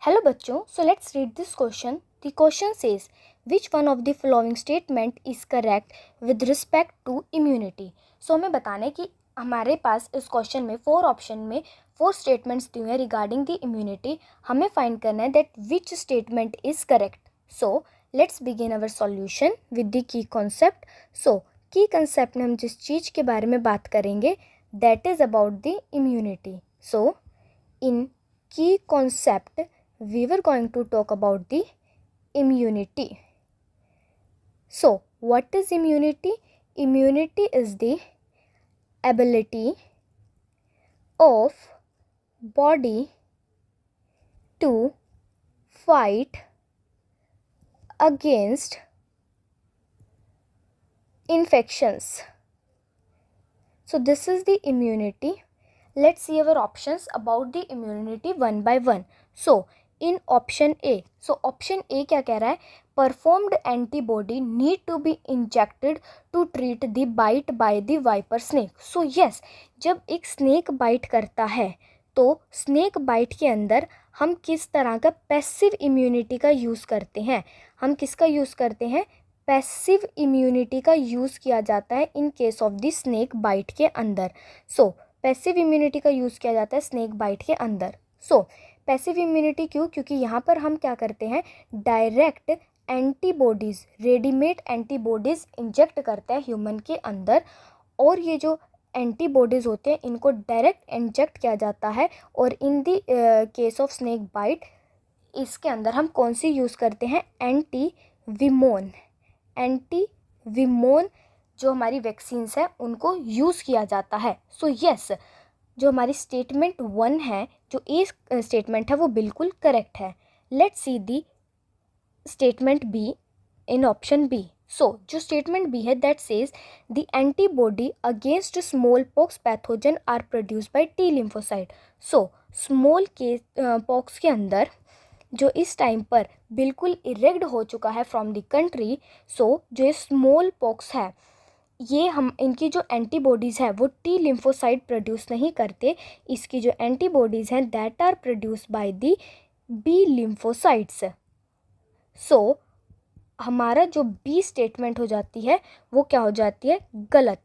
Hello बच्चों, so let's read this question. The question says which one of the following statement is correct with respect to immunity. So हमें बताना है कि हमारे पास इस question में 4 ऑप्शन में 4 स्टेटमेंट्स दिए हैं रिगार्डिंग द इम्यूनिटी. हमें फाइंड करना है that which statement is correct. So let's begin our solution with the key concept. So key concept में हम जिस चीज़ के बारे में बात करेंगे that is about the immunity. So in key concept we were going to talk about the immunity. So what is immunity? Immunity is the ability of body to fight against infections. So this is the immunity. Let's see our options about the immunity one by one. So in option A, so option A क्या कह रहा है? Performed antibody need to be injected to treat the bite by the viper snake. So yes, जब एक snake bite करता है तो snake bite के अंदर हम किस तरह का पैसिव इम्यूनिटी का यूज़ करते हैं? हम किसका यूज़ करते हैं? पैसिव इम्यूनिटी का यूज़ किया जाता है in case of the snake bite के अंदर. सो पैसिव इम्यूनिटी का यूज़ किया जाता है स्नेक बाइट के अंदर. सो पैसिव इम्यूनिटी क्यों? क्योंकि यहाँ पर हम क्या करते हैं, direct antibodies, readymade antibodies inject करते हैं ह्यूमन के अंदर. और ये जो एंटीबॉडीज़ होते हैं इनको डायरेक्ट इंजेक्ट किया जाता है. और in the case of snake bite इसके अंदर हम कौन सी यूज़ करते हैं? एंटीविमोन. एंटीविमोन जो हमारी वैक्सीन्स हैं उनको यूज़ किया जाता है. सो यस, जो हमारी स्टेटमेंट 1 है, जो ए स्टेटमेंट है वो बिल्कुल करेक्ट है. Let's see the statement B in option B. So जो स्टेटमेंट बी है that says the antibody against small pox pathogen are produce by T lymphocyte. So small के पॉक्स के अंदर जो इस टाइम पर बिल्कुल इरेक्ट हो चुका है फ्रॉम द कंट्री. सो जो स्मॉल पॉक्स है ये हम इनकी जो एंटीबॉडीज़ है वो टी लिम्फोसाइट प्रोड्यूस नहीं करते. इसकी जो एंटीबॉडीज़ हैं that are produce by the B lymphocytes. So हमारा जो बी स्टेटमेंट हो जाती है वो क्या हो जाती है? गलत.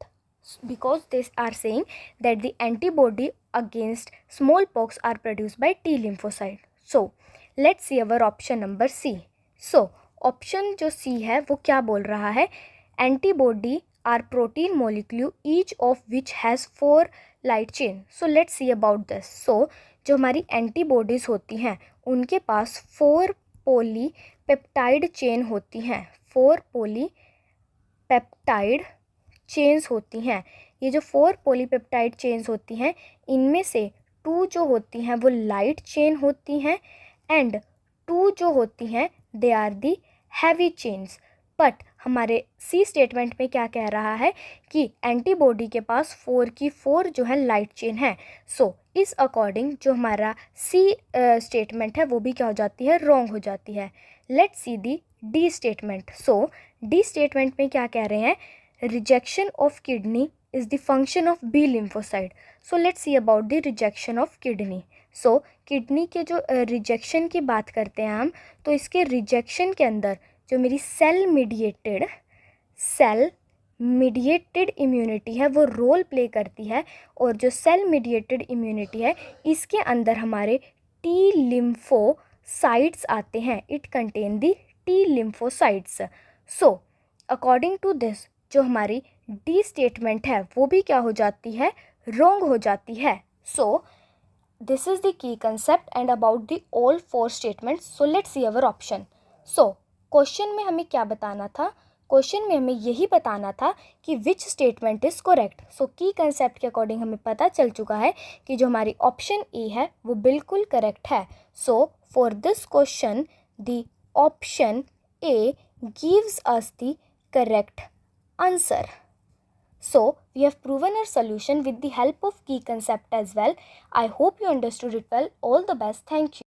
Because this are saying that the antibody against small pox are produce by T lymphocyte. So let's see our option number C. So option जो सी है वो क्या बोल रहा है? Antibody are protein molecule each of which has 4 light chain. So let's see about this. So जो हमारी antibodies होती हैं उनके पास 4 पॉलीपेप्टाइड चेन होती हैं. 4 पॉलीपेप्टाइड चेन्स होती हैं. ये जो 4 पॉलीपेप्टाइड चेन्स होती हैं इनमें से 2 जो होती हैं वो लाइट चेन होती हैं एंड 2 जो होती हैं they are the heavy chains. But हमारे सी स्टेटमेंट में क्या कह रहा है कि एंटीबॉडी के पास 4 की 4 जो है लाइट चेन है. सो इस अकॉर्डिंग जो हमारा सी स्टेटमेंट है वो भी क्या हो जाती है? रॉन्ग हो जाती है. Let's see the D statement. So D statement में क्या कह रहे हैं? Rejection of kidney is the function of B lymphocyte. So let's see about the rejection of kidney. So kidney के जो रिजेक्शन की बात करते हैं हम, तो इसके रिजेक्शन के अंदर जो मेरी सेल मीडिएटेड इम्यूनिटी है वो रोल प्ले करती है. और जो सेल मीडिएटेड इम्यूनिटी है इसके अंदर हमारे टी लिम्फोसाइट्स आते हैं. It contain the T lymphocytes. So according to this जो हमारी डी स्टेटमेंट है वो भी क्या हो जाती है? रॉन्ग हो जाती है. So this is the key concept and about the all 4 statements. So let's see our option. So question में हमें क्या बताना था? क्वेश्चन में हमें यही बताना था कि which statement is correct. So key concept के अकॉर्डिंग हमें पता चल चुका है कि जो हमारी ऑप्शन ए है वो बिल्कुल करेक्ट है. So for this question the option A gives us the correct answer. So we have proven our solution with the help of key concept as well. I hope you understood it well. All the best. Thank you.